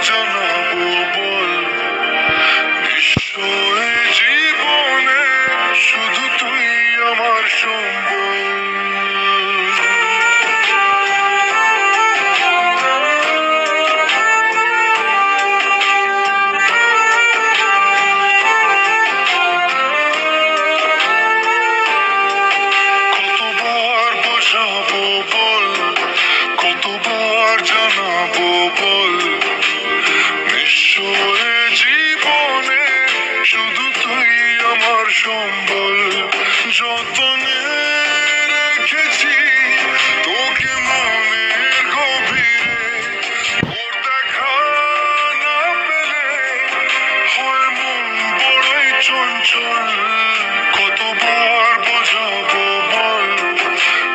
জানাবো বল, নিশ্চয় জীবনে শুধু তুই আমার সম্বল। কতবার বোঝাবো বল, কতবার জানাবো বল, নিশ্চয় জীবনে শুধু তুই আমার সম্বল। যতনে রেখেছি তোকে মনের গভীরে, ওর দেখা না পেলে হয় মন বড়ই চঞ্চল। কতবার বোঝাবো বল,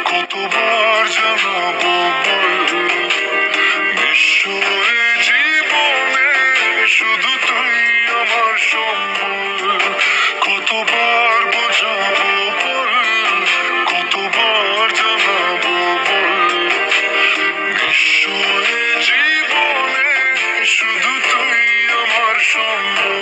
কতবার জানাবো বল, নিশ্চয় জীবনে শুধু তুই আমার সম্বল। কতবার বোঝাবো বল, কতবার জানাবো বল, নিশ্চয় জীবনে শুধু তুই আমার সম্বল।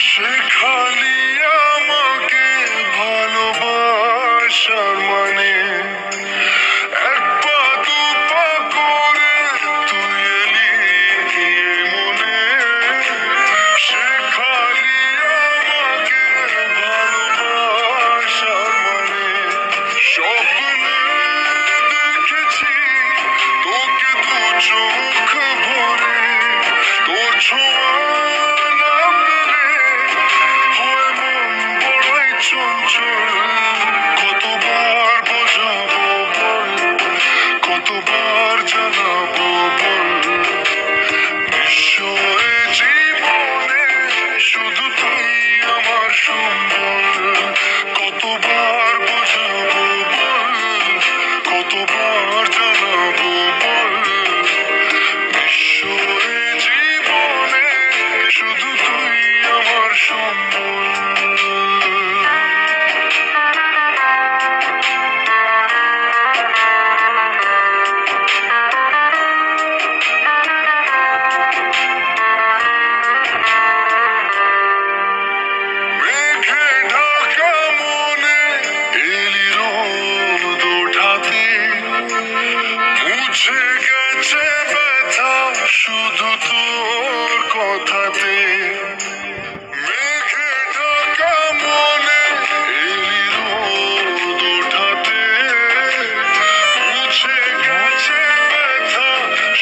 সে খালি আমাকে ভালোবাসার মানে, এক পা দু পা করে তুই এলি মনে। সে খালি আমাকে ভালোবাসার মানে, স্বপ্নে দেখেছি তোকে দু চোখ ভরে, তোর ছোঁয়া না পেলে হয় মন বড়ই চঞ্চল। কতবার বোঝাবো বল, কতবার জানাবো বল, নিশ্চয় জীবনে শুধু তুই আমার সম্বল। কতবার বোঝাবো বল, কতবার জানাবো বল, নিশ্চয় জীবনে শুধু তুই আমার সম্বল। মেঘে ঢাকা মনে এলি রোদ ওঠাতে, মুছে গেছে ব্যথা শুধু তোর কথাতে। মেঘে ঢাকা মনে এলি রোদ ওঠাতে, মুছে গেছে ব্যথা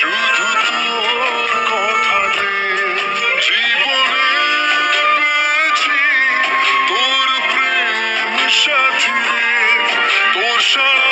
শুধু তোর কথাতে। জীবনে পেয়েছি তোর প্রেম সাথী রে, তোর সারা